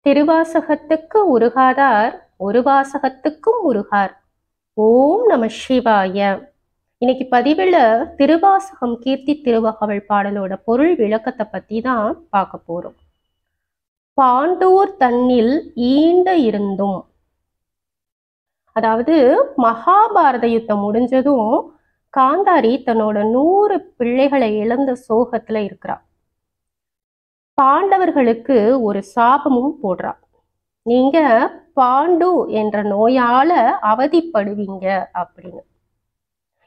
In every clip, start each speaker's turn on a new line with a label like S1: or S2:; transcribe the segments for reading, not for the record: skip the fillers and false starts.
S1: திருவாசகத்துக்கு உருகாதார் ஒரு வாசகத்துக்கும் உருகார். ஓம் நம சிவாய. இன்னைக்கு பதிவில் திருவாசகம் கீர்த்தி திருவகவல் பாடலோட பொருள் விளக்கத்தை பத்தி தான் பார்க்க போறோம். பாண்டூர் தன்னில் ஈண்ட இருந்தும், அதாவது மகாபாரத யுத்தம் முடிஞ்சதும் காந்தாரி தன்னோட 100 பிள்ளைகளை இழந்த சோகத்துல இருக்கிறா. பாண்டவர்களுக்கு ஒரு சாபமும் போடுறா. நீங்க பாண்டு என்ற நோயால அவதிப்படுவீங்க அப்படின்னு.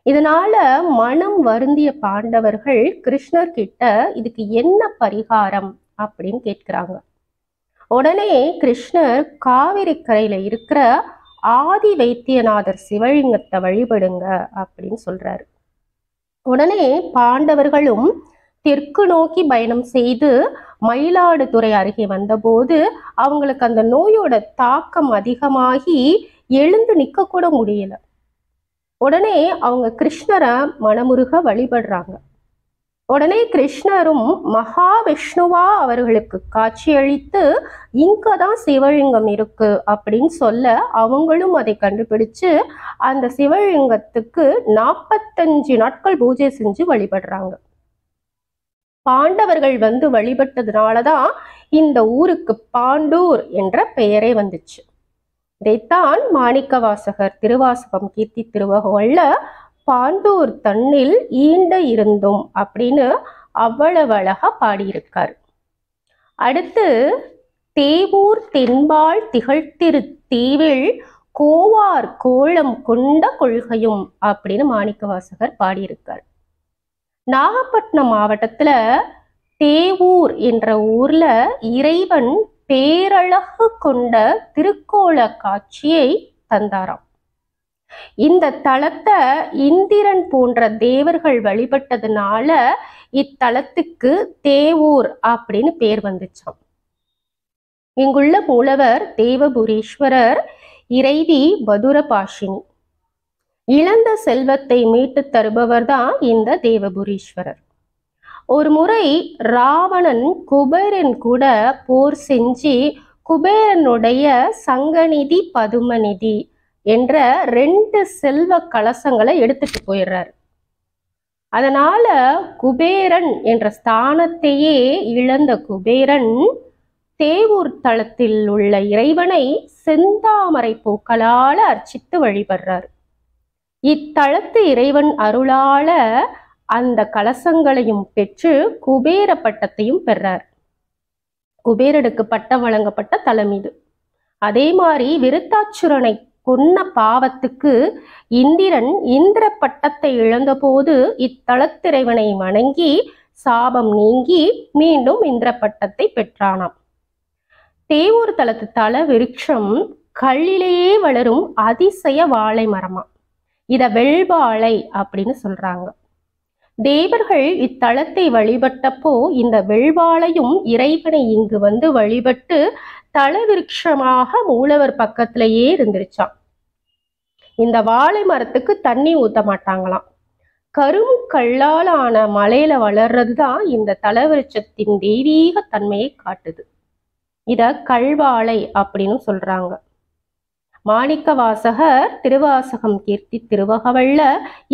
S1: இதனால மனம் வருந்திய பாண்டவர்கள் கிருஷ்ணர் கிட்ட இதுக்கு என்ன பரிகாரம் அப்படின்னு கேட்கிறாங்க. உடனே கிருஷ்ணர் காவிரி கரையில இருக்கிற ஆதி வைத்தியநாதர் சிவலிங்கத்தை வழிபடுங்க அப்படின்னு சொல்றாரு. உடனே பாண்டவர்களும் தெற்கு நோக்கி பயணம் செய்து மயிலாடுதுறை அருகே வந்தபோது அவங்களுக்கு அந்த நோயோட தாக்கம் அதிகமாகி எழுந்து நிற்க கூட முடியல. உடனே அவங்க கிருஷ்ணரை மனமுருக வழிபடுறாங்க. உடனே கிருஷ்ணரும் மகாவிஷ்ணுவா அவர்களுக்கு காட்சியளித்து இங்கதான் சிவலிங்கம் இருக்கு அப்படின்னு சொல்ல அவங்களும் அதை கண்டுபிடிச்சு அந்த சிவலிங்கத்துக்கு 45 நாட்கள் பூஜை செஞ்சு வழிபடுறாங்க. பாண்டவர்கள் வந்து வழிபட்டதுனாலதான் இந்த ஊருக்கு பாண்டூர் என்ற பெயரே வந்துச்சு. இதைத்தான் மாணிக்கவாசகர் திருவாசகம் கீர்த்தி திருவகவல்ல பாண்டூர் தன்னில் ஈண்ட இருந்தும் அப்படின்னு அவ்வளவு அழகா பாடியிருக்காரு. அடுத்து தேவூர் தென்பால் திகழ்த்திரு தீவில் கோவார் கோலம் கொண்ட கொள்கையும் அப்படின்னு மாணிக்கவாசகர் பாடியிருக்கார். நாகப்பட்டினம் மாவட்டத்துல தேவூர் என்ற ஊர்ல இறைவன் பேரழகு கொண்ட திருக்கோல காட்சியை தந்தாராம். இந்த தலத்தை இந்திரன் போன்ற தேவர்கள் வழிபட்டதுனால இத்தலத்துக்கு தேவூர் அப்படின்னு பேர் வந்துச்சாம். இங்குள்ள மூலவர் தேவபுரீஸ்வரர், இறைவி மதுரபாஷினி. இழந்த செல்வத்தை மீட்டு தருபவர் தான் இந்த தேவபுரீஸ்வரர். ஒரு முறை ராவணன் குபேரன் கூட போர் செஞ்சு குபேரனுடைய சங்கநிதி பதுமநிதி என்ற 2 செல்வ கலசங்களை எடுத்துட்டு போயிடுறாரு. அதனால குபேரன் என்ற ஸ்தானத்தையே இழந்த குபேரன் தேவூர் தலத்தில் உள்ள இறைவனை செந்தாமரை பூக்களால அர்ச்சித்து வழிபடுறார். இத்தலத்து இறைவன் அருளால அந்த கலசங்களையும் பெற்று குபேர பட்டத்தையும் பெறார். குபேரனுக்கு பட்டம் வழங்கப்பட்ட தலம் இது. அதே மாதிரி விருத்தாச்சுரனை கொன்ன பாவத்துக்கு இந்திரன் இந்திர பட்டத்தை இழந்த போது இத்தலத்திறைவனை வணங்கி சாபம் நீங்கி மீண்டும் இந்திர பட்டத்தை பெற்றானாம். தேவூர் தலத்து தல விருட்சம் கல்லிலேயே வளரும் அதிசய வாழை மரமா. இத வெள்வாழை அப்படின்னு சொல்றாங்க. தேவர்கள் இத்தலத்தை வழிபட்டப்போ இந்த வெள்வாழையும் இறைவனை இங்கு வந்து வழிபட்டு தல விருட்சமாக மூலவர் பக்கத்திலேயே இருந்துருச்சாம். இந்த வாழை மரத்துக்கு தண்ணி ஊத்த மாட்டாங்களாம். கரும் கல்லாலான மலையில வளர்றதுதான் இந்த தல விருட்சத்தின் தெய்வீக தன்மையை காட்டுது. இத கல்வாழை அப்படின்னு சொல்றாங்க. மாணிக்கவாசகர் திருவாசகம் கீர்த்தி திருவகவல்ல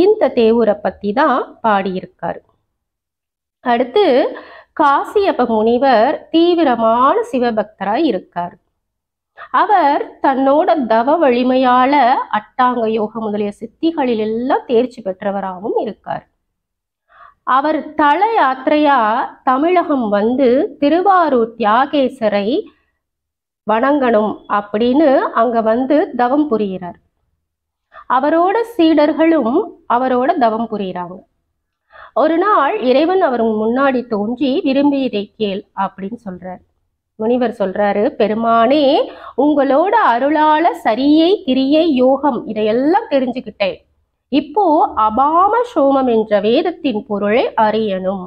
S1: இந்த தேவூரை பத்தி தான் பாடியிருக்காரு. அடுத்து காசியப்ப முனிவர் தீவிரமான சிவபக்தராய் இருக்கார். அவர் தன்னோட தவ வலிமையால அட்டாங்க யோக முதலிய சித்திகளில் எல்லாம் தேர்ச்சி பெற்றவராகவும் இருக்கார். அவர் தல யாத்திரையா தமிழகம் வந்து திருவாரூர் தியாகேசரை வணங்கணும் அப்படின்னு அங்க வந்து தவம் புரிகிறார். அவரோட சீடர்களும் அவரோட தவம் புரிகிறாங்க. ஒரு நாள் இறைவன் அவர் முன்னாடி தோன்றி விரும்பியதை கேள் அப்படின்னு சொல்றாரு. முனிவர் சொல்றாரு, பெருமானே, உங்களோட அருளால சரியை கிரியை யோகம் இதையெல்லாம் தெரிஞ்சுக்கிட்டேன். இப்போ அபாம சோமம் என்ற வேதத்தின் பொருளை அறியணும்.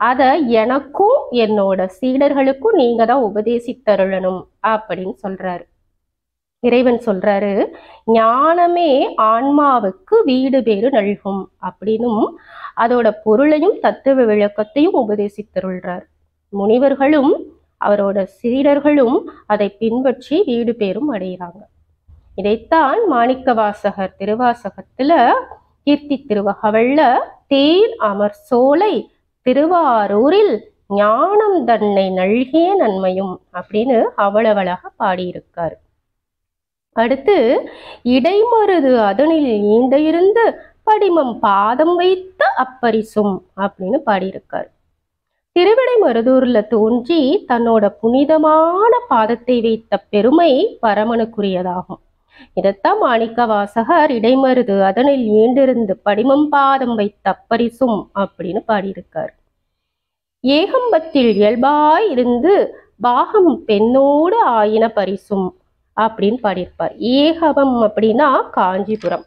S1: அத எனக்கும் என்னோட சீடர்களுக்கும் நீங்க தான் உபதேசித்தருளணும் அப்படின்னு சொல்றாரு. இறைவன் சொல்றாரு, ஞானமே ஆன்மாவுக்கு வீடு பேறு நல்கும் அப்படின்னும் அதோட பொருளையும் தத்துவ விளக்கத்தையும் உபதேசித்தருள்றார். முனிவர்களும் அவரோட சீடர்களும் அதை பின்பற்றி வீடு பேரும் அடைகிறாங்க. இதைத்தான் மாணிக்கவாசகர் திருவாசகத்துல கீர்த்தி திருவகவல்ல தேன் அமர் சோலை திருவாரூரில் ஞானம் தன்னை நல்கிய நன்மையும் அப்படின்னு அவ்வளவழகா பாடியிருக்காரு. அடுத்து இடைமருது அதனில் ஈண்ட இருந்து படிமம் பாதம் வைத்த அப்பரிசும் அப்படின்னு பாடியிருக்காரு. திருவிடைமருதூர்ல தோன்றி தன்னோட புனிதமான பாதத்தை வைத்த பெருமை பரமனுக்குரியதாகும். இதைத்தான் மாணிக்கவாசகர் இடைமருது அதனில் ஈண்டிருந்து படிமம் பாதம் வைத்த அப்பரிசும் அப்படின்னு பாடியிருக்காரு. ஏகம்பத்தில் இயல்பாய் இருந்து பாகம் பெண்ணோடு ஆயின பரிசும் அப்படின்னு பாடியிருப்பார். ஏகபம் அப்படின்னா காஞ்சிபுரம்.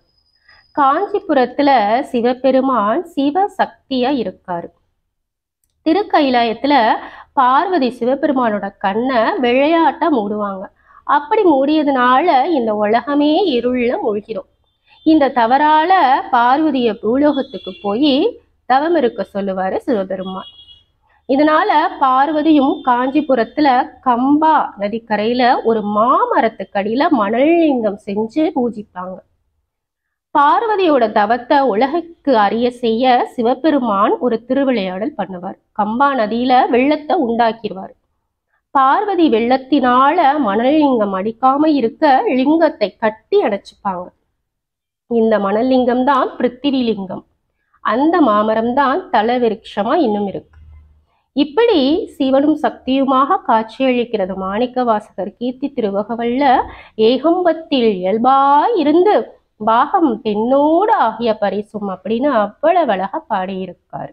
S1: காஞ்சிபுரத்துல சிவபெருமான் சிவசக்தியா இருக்காரு. திருக்கைலாயத்துல பார்வதி சிவபெருமானோட கண்ணை விளையாட்டா மூடுவாங்க. அப்படி மூடியதுனால இந்த உலகமே இருள்ல மூழ்கிடும். இந்த தவறால பார்வதிய பூலோகத்துக்கு போய் தவம் இருக்க சொல்லுவாரு சிவபெருமான். இதனால பார்வதியும் காஞ்சிபுரத்துல கம்பா நதிக்கரையில ஒரு மாமரத்துக்கடியில மணல் லிங்கம் செஞ்சு பூஜிப்பாங்க. பார்வதியோட தவத்தை உலகுக்கு அறிய செய்ய சிவபெருமான் ஒரு திருவிளையாடல் பண்ணுவார். கம்பா நதியில வெள்ளத்தை உண்டாக்கிடுவார். பார்வதி வெள்ளத்தினால மணல் லிங்கம் அடிக்காம இருக்க லிங்கத்தை கட்டி அடைச்சுப்பாங்க. இந்த மணல் லிங்கம் தான் பிருத்திவி லிங்கம். அந்த மாமரம் தான் தலவிருட்சமா இன்னும் இருக்கு. இப்படி சிவனும் சக்தியுமாக காட்சியளிக்கிறது மாணிக்கவாசகர் கீர்த்தி திருவகவல்ல ஏகம்பத்தில் இயல்பாய் இருந்து பாகம் பெண்ணோடு ஆகிய பரிசும் அப்படின்னு அவ்வளவு அழகா பாடியிருக்காரு.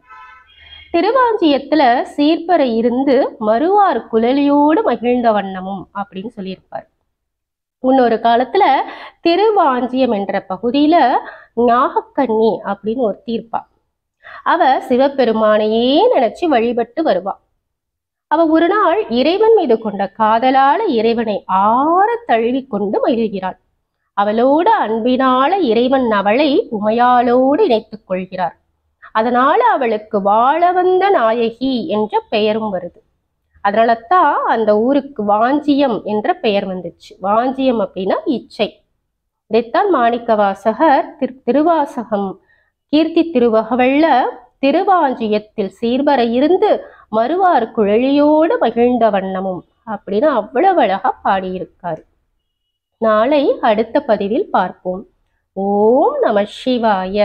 S1: திருவாஞ்சியத்துல சீர்பறை இருந்து மறுவார் குழலியோடு மகிழ்ந்த வண்ணமும் அப்படின்னு சொல்லியிருப்பார். முன்னொரு காலத்துல திருவாஞ்சியம் என்ற பகுதியில ஞாகக்கண்ணி அப்படின்னு ஒருத்தி இருப்பா. அவ சிவபெருமானையே நினைச்சு வழிபட்டு வருவா. அவ ஒரு நாள் இறைவன் மீது கொண்ட காதலால இறைவனை ஆற தழுவி கொண்டு மகிழ்கிறாள். அவளோட அன்பினால இறைவன் அவளை உமையாளோடு இணைத்துக் கொள்கிறார். அதனால அவளுக்கு வாழ வந்த நாயகி என்ற பெயரும் வருது. அதனாலதான் அந்த ஊருக்கு வாஞ்சியம் என்ற பெயர் வந்துச்சு. வாஞ்சியம் அப்படின்னா இச்சை. இதைத்தான் மாணிக்கவாசகர் திருவாசகம் கீர்த்தி திருவகவல்ல திருவாஞ்சியத்தில் சீர்பறை இருந்து மறுவார் குழலியோடு மகிழ்ந்த வண்ணமும் அப்படின்னு அவ்வளவு அழகா பாடியிருக்காரு. நாளை அடுத்த பதிவில் பார்ப்போம். ஓம் நம சிவாய.